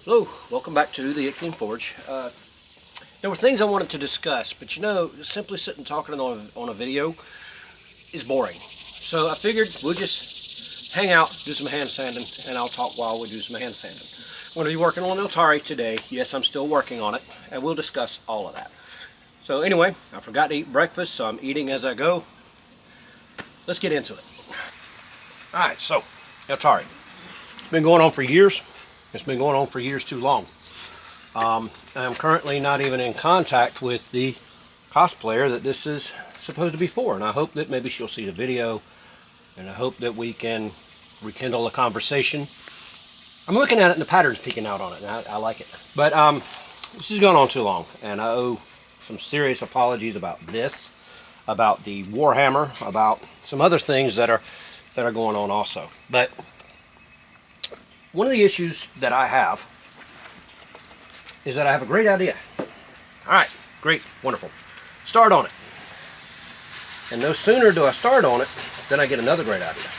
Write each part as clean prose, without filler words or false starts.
Hello, welcome back to the Icking Forge. There were things I wanted to discuss, but you know, simply sitting talking on a video is boring. So I figured we'll just hang out, do some hand sanding, and I'll talk while we do some hand sanding. I'm going to be working on Eltari today. Yes, I'm still working on it, and we'll discuss all of that. So anyway, I forgot to eat breakfast, so I'm eating as I go. Let's get into it. Alright, so Eltari. It's been going on for years. It's been going on for years too long. I'm currently not even in contact with the cosplayer that this is supposed to be for, and I hope that maybe she'll see the video, and I hope that we can rekindle a conversation. I'm looking at it and the pattern's peeking out on it, and I like it. But this has gone on too long, and I owe some serious apologies about this, about the Warhammer, about some other things that are going on also. But one of the issues that I have is that I have a great idea. Alright, great, wonderful. Start on it. And no sooner do I start on it than I get another great idea.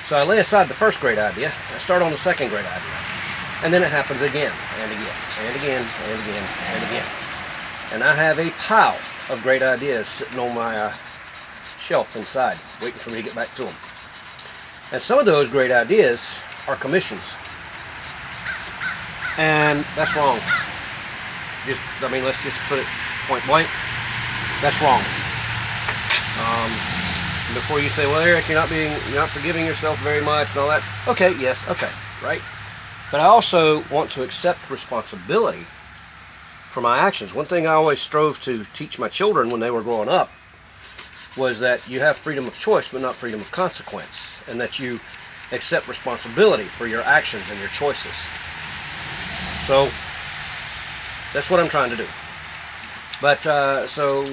So I lay aside the first great idea, I start on the second great idea. And then it happens again, and again, and again, and again, and again. And I have a pile of great ideas sitting on my shelf inside, waiting for me to get back to them. And some of those great ideas are commissions. And that's wrong. Let's just put it point blank. That's wrong. Before you say, well, Eric, you're not forgiving yourself very much and all that. Okay, yes, okay, right? But I also want to accept responsibility for my actions. One thing I always strove to teach my children when they were growing up was that you have freedom of choice, but not freedom of consequence, and that you accept responsibility for your actions and your choices. So that's what I'm trying to do. But so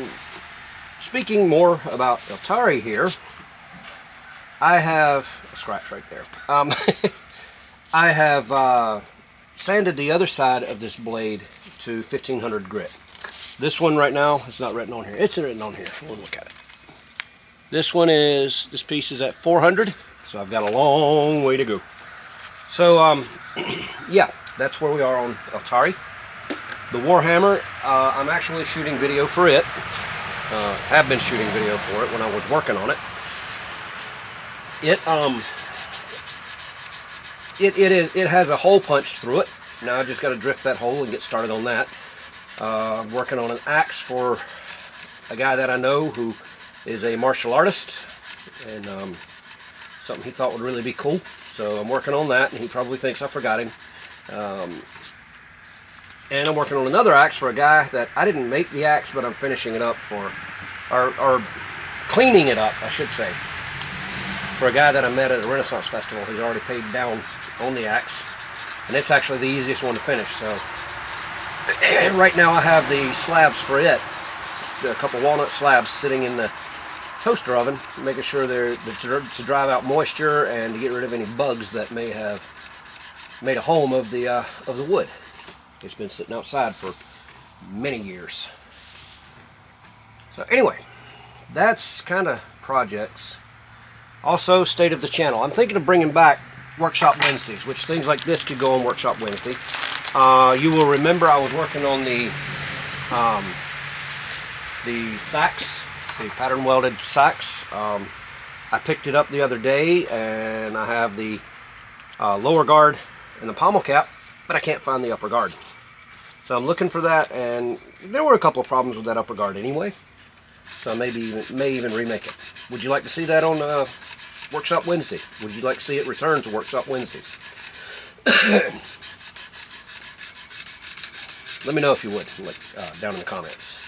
speaking more about Eltari here, I have a scratch right there. I have sanded the other side of this blade to 1500 grit. This one right now, it's not written on here. It's written on here. We'll look at it. This piece is at 400. So I've got a long way to go. So yeah, that's where we are on Eltari. The Warhammer, I'm actually shooting video for it. Have been shooting video for it when I was working on it. It has a hole punched through it. Now I just got to drift that hole and get started on that. I'm working on an axe for a guy that I know who is a martial artist, and something he thought would really be cool. So I'm working on that, and he probably thinks I forgot him. And I'm working on another axe for a guy that I didn't make the axe, but I'm finishing it up for, or cleaning it up, I should say, for a guy that I met at a Renaissance festival. He's already paid down on the axe, and it's actually the easiest one to finish. So right now I have the slabs for it, a couple walnut slabs sitting in the toaster oven, making sure they're to drive out moisture and to get rid of any bugs that may have made a home of the wood. It's been sitting outside for many years. So anyway, that's kind of projects. Also, state of the channel. I'm thinking of bringing back Workshop Wednesdays, which things like this could go on Workshop Wednesday. You will remember I was working on the sacks, the pattern welded sacks. I picked it up the other day, and I have the lower guard and the pommel cap, but I can't find the upper guard. So I'm looking for that, and there were a couple of problems with that upper guard anyway. So I may even remake it. Would you like to see that on Workshop Wednesday? Would you like to see it return to Workshop Wednesdays? Let me know if you would, down in the comments.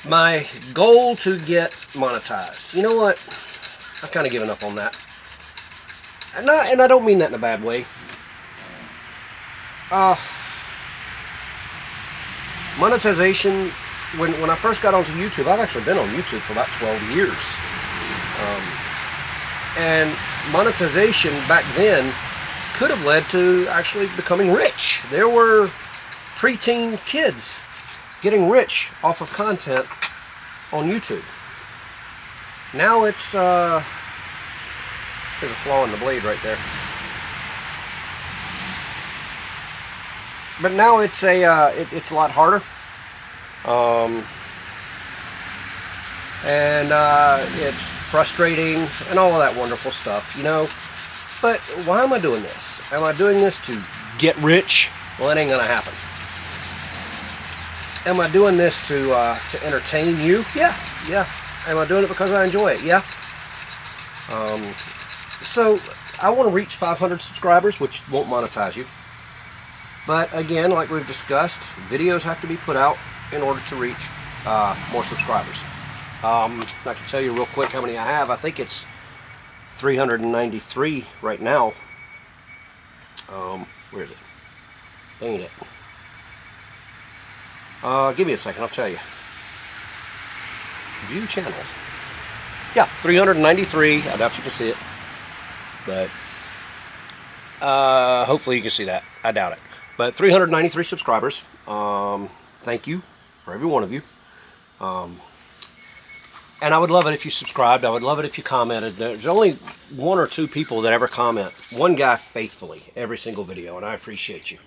My goal to get monetized. You know what? I've kind of given up on that. And I don't mean that in a bad way. Monetization, when I first got onto YouTube, I've actually been on YouTube for about 12 years. And monetization back then could have led to actually becoming rich. There were preteen kids getting rich off of content on YouTube. Now it's There's a flaw in the blade right there. But now it's it's a lot harder. It's frustrating and all of that wonderful stuff, you know. But why am I doing this? Am I doing this to get rich? Well, that ain't gonna happen. Am I doing this to entertain you? Yeah. Am I doing it because I enjoy it? Yeah. So I want to reach 500 subscribers, which won't monetize you. But again, like we've discussed, videos have to be put out in order to reach more subscribers. I can tell you real quick how many I have. I think it's 393 right now. Where is it? Ain't it? Give me a second, I'll tell you. View channels. Yeah, 393. I doubt you can see it. But hopefully you can see that. I doubt it. But 393 subscribers. Thank you for every one of you. And I would love it if you subscribed. I would love it if you commented. There's only 1 or 2 people that ever comment. One guy faithfully every single video, and I appreciate you.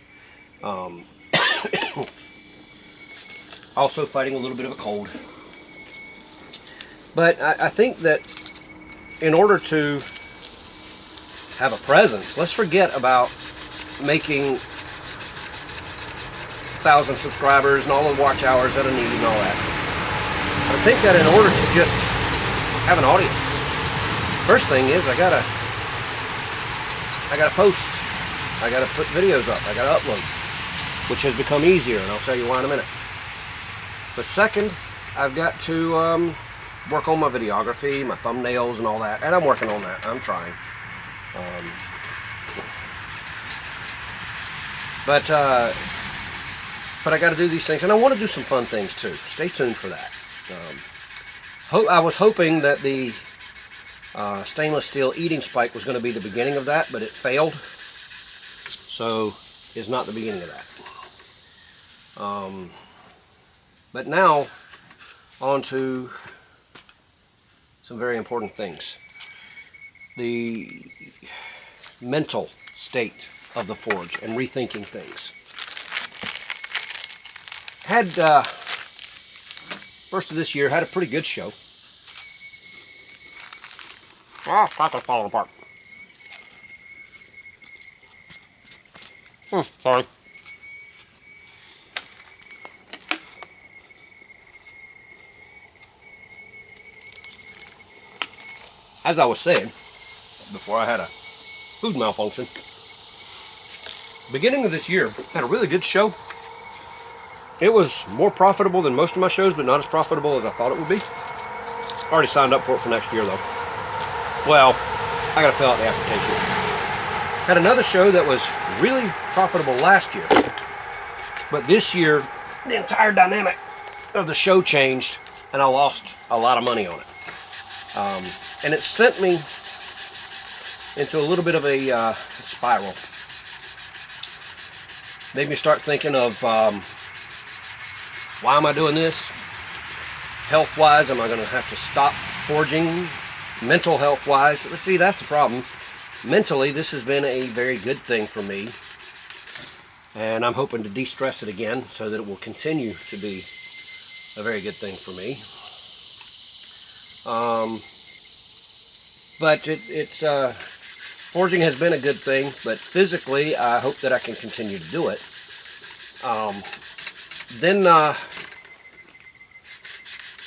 Also fighting a little bit of a cold. But I think that in order to have a presence, let's forget about making 1,000 subscribers and all the watch hours that I need and all that. I think that in order to just have an audience, first thing is I gotta post. I gotta put videos up. I gotta upload, which has become easier, and I'll tell you why in a minute. But second, I've got to work on my videography, my thumbnails, and all that, and I'm working on that. I'm trying. But I got to do these things, and I want to do some fun things too. Stay tuned for that. I was hoping that the stainless steel eating spike was going to be the beginning of that, but it failed. So it's not the beginning of that. But now, on to some very important things. The mental state of the forge and rethinking things. Had first of this year, had a pretty good show. Ah, that's falling apart. Sorry. As I was saying, before I had a food malfunction, beginning of this year, had a really good show. It was more profitable than most of my shows, but not as profitable as I thought it would be. Already signed up for it for next year, though. Well, I gotta fill out the application. Had another show that was really profitable last year, but this year, the entire dynamic of the show changed, and I lost a lot of money on it. And it sent me into a little bit of a spiral. Made me start thinking of, why am I doing this? Health-wise, am I going to have to stop forging? Mental health-wise, let's see, that's the problem. Mentally, this has been a very good thing for me. And I'm hoping to de-stress it again so that it will continue to be a very good thing for me. But forging has been a good thing, but physically, I hope that I can continue to do it. What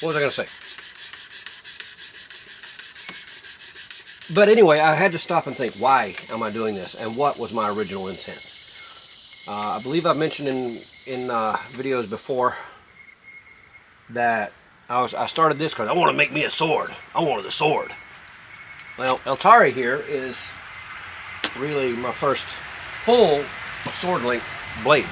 was I going to say? But anyway, I had to stop and think, why am I doing this? And what was my original intent? I believe I've mentioned in videos before that I started this because I want to make me a sword. I wanted a sword. Well, Eltari here is really my first full sword length blade.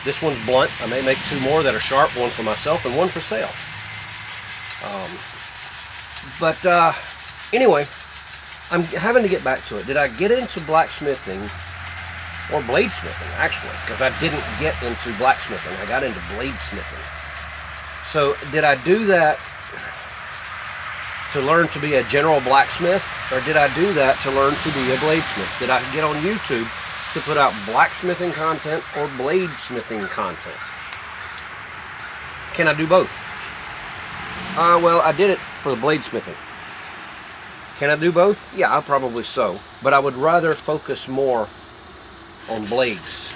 This one's blunt. I may make 2 more that are sharp, one for myself and one for sale. Anyway, I'm having to get back to it. Did I get into blacksmithing or bladesmithing, actually? Because I didn't get into blacksmithing. I got into bladesmithing. So did I do that to learn to be a general blacksmith, or did I do that to learn to be a bladesmith? Did I get on YouTube to put out blacksmithing content or bladesmithing content? Can I do both? Well, I did it for the bladesmithing. Can I do both? Yeah, probably so. But I would rather focus more on blades.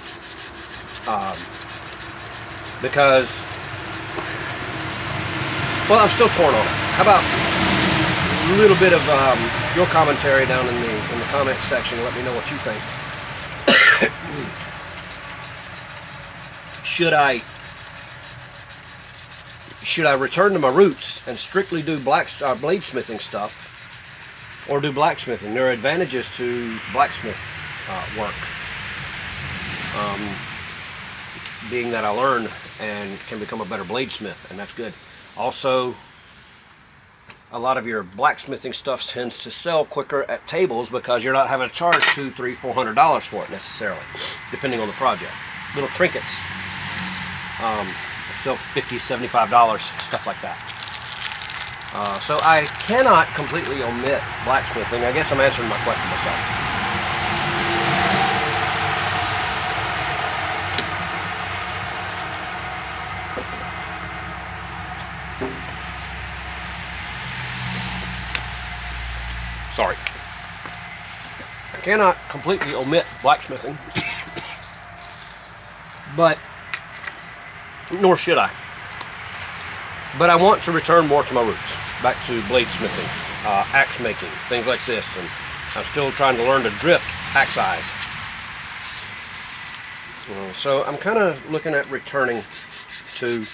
Because, well, I'm still torn on it. How about a little bit of your commentary down in the comments section? Let me know what you think. Should I return to my roots and strictly do bladesmithing stuff, or do blacksmithing? There are advantages to blacksmith work, being that I learn and can become a better bladesmith, and that's good. Also, a lot of your blacksmithing stuff tends to sell quicker at tables because you're not having to charge $200, $300, $400 for it necessarily, depending on the project. Little trinkets, sell $50, $75, stuff like that. So I cannot completely omit blacksmithing. I guess I'm answering my question myself. Sorry. I cannot completely omit blacksmithing, but nor should I. But I want to return more to my roots, back to bladesmithing, axe making, things like this, and I'm still trying to learn to drift axe eyes. So I'm kind of looking at returning to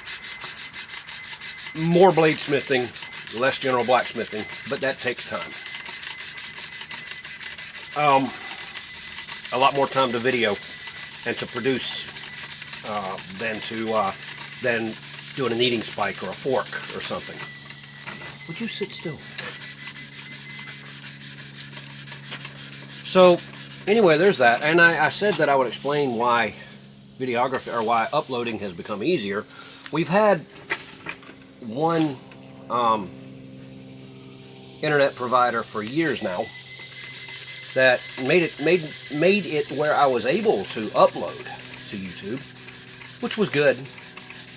more bladesmithing, less general blacksmithing, but that takes time. A lot more time to video and to produce than doing a kneading spike or a fork or something. Would you sit still? So anyway, there's that. And I said that I would explain why videography, or why uploading has become easier. We've had one internet provider for years now that made it where I was able to upload to YouTube, which was good,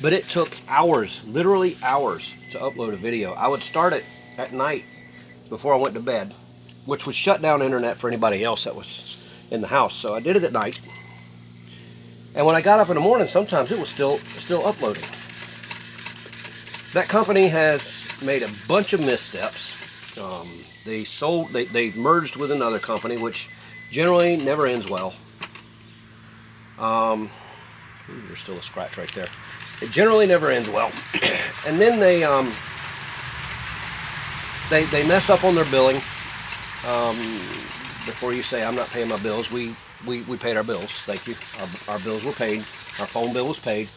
but it took hours, literally hours, to upload a video. I would start it at night before I went to bed, which would shut down internet for anybody else that was in the house. So I did it at night, and when I got up in the morning, sometimes it was still uploading. That company has made a bunch of missteps. They merged with another company, which generally never ends well. There's still a scratch right there. It generally never ends well. And then they mess up on their billing. Before you say I'm not paying my bills, we paid our bills. Thank you. Our bills were paid. Our phone bill was paid.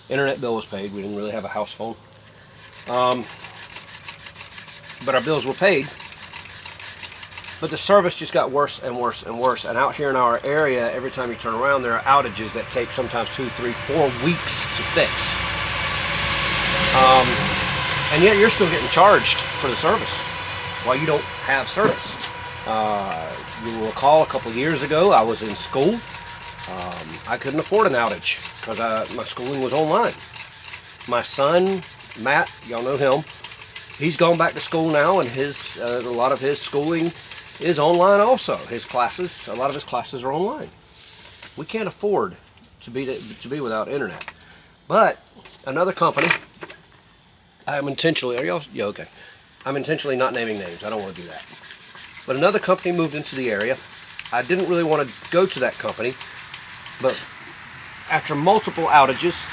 Internet bill was paid. We didn't really have a house phone. But our bills were paid. But the service just got worse and worse and worse. And out here in our area, every time you turn around, there are outages that take sometimes 2, 3, 4 weeks to fix. And yet you're still getting charged for the service while you don't have service. You will recall a couple years ago, I was in school. I couldn't afford an outage because my schooling was online. My son, Matt, y'all know him, he's gone back to school now, and a lot of his schooling is online also. A lot of his classes are online. We can't afford to be without internet. But another company, I'm intentionally not naming names. I don't want to do that. But another company moved into the area. I didn't really want to go to that company, but after multiple outages,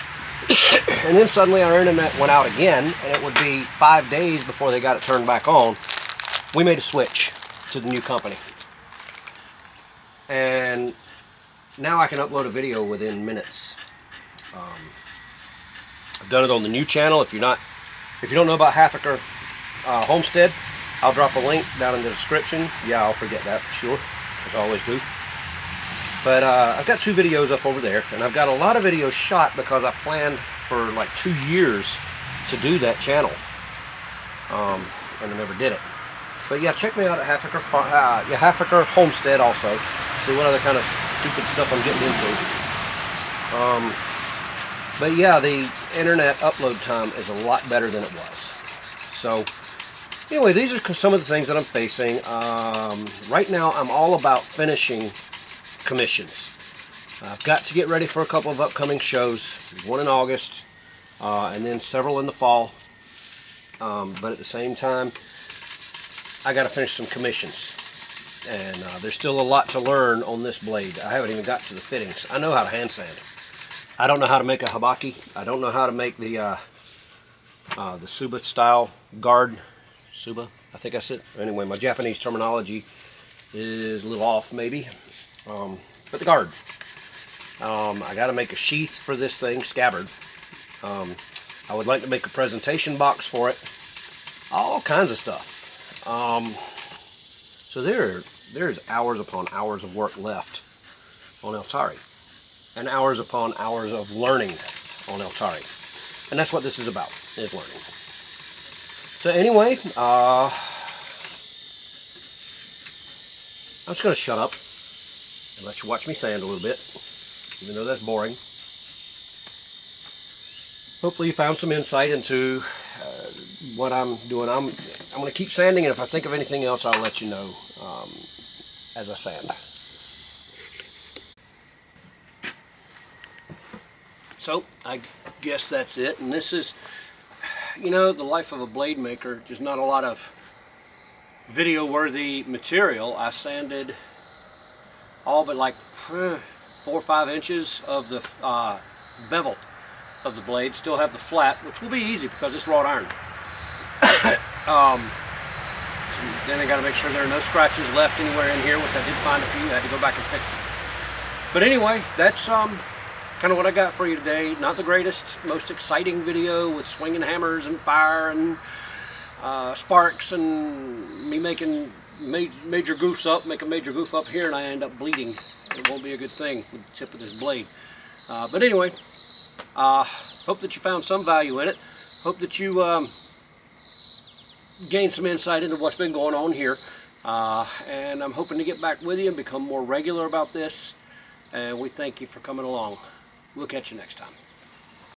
and then suddenly our internet went out again, and it would be 5 days before they got it turned back on, we made a switch to the new company. And now I can upload a video within minutes. I've done it on the new channel. If you don't know about Hafiker Homestead, I'll drop a link down in the description. Yeah, I'll forget that for sure, as I always do. But I've got 2 videos up over there, and I've got a lot of videos shot because I planned for like 2 years to do that channel. and I never did it. But yeah, check me out at Halfaker Homestead also. See what other kind of stupid stuff I'm getting into. But yeah, the internet upload time is a lot better than it was. So anyway, these are some of the things that I'm facing. Right now, I'm all about finishing commissions. I've got to get ready for a couple of upcoming shows. One in August, and then several in the fall. But at the same time, I got to finish some commissions. And there's still a lot to learn on this blade. I haven't even got to the fittings. I know how to hand sand. I don't know how to make a habaki. I don't know how to make the Suba style guard. Suba, I think I said. Anyway, my Japanese terminology is a little off maybe. But the guard. I got to make a sheath for this thing, scabbard. I would like to make a presentation box for it. All kinds of stuff. So there's hours upon hours of work left on Eltari. And hours upon hours of learning on Eltari. And that's what this is about, is learning. So anyway, I'm just going to shut up and let you watch me sand a little bit, even though that's boring. Hopefully you found some insight into what I'm doing. I'm going to keep sanding, and if I think of anything else, I'll let you know as I sand. So I guess that's it, and this is, you know, the life of a blade maker. Just not a lot of video-worthy material. I sanded all but like 4 or 5 inches of the bevel of the blade. Still have the flat, which will be easy because it's wrought iron. Then I got to make sure there are no scratches left anywhere in here, which I did find a few. I had to go back and fix them. But anyway, that's kind of what I got for you today. Not the greatest, most exciting video with swinging hammers and fire and sparks and me making major goofs up, make a major goof up here, and I end up bleeding. It won't be a good thing with the tip of this blade. But anyway, hope that you found some value in it. Hope that you gained some insight into what's been going on here. And I'm hoping to get back with you and become more regular about this. And we thank you for coming along. We'll catch you next time.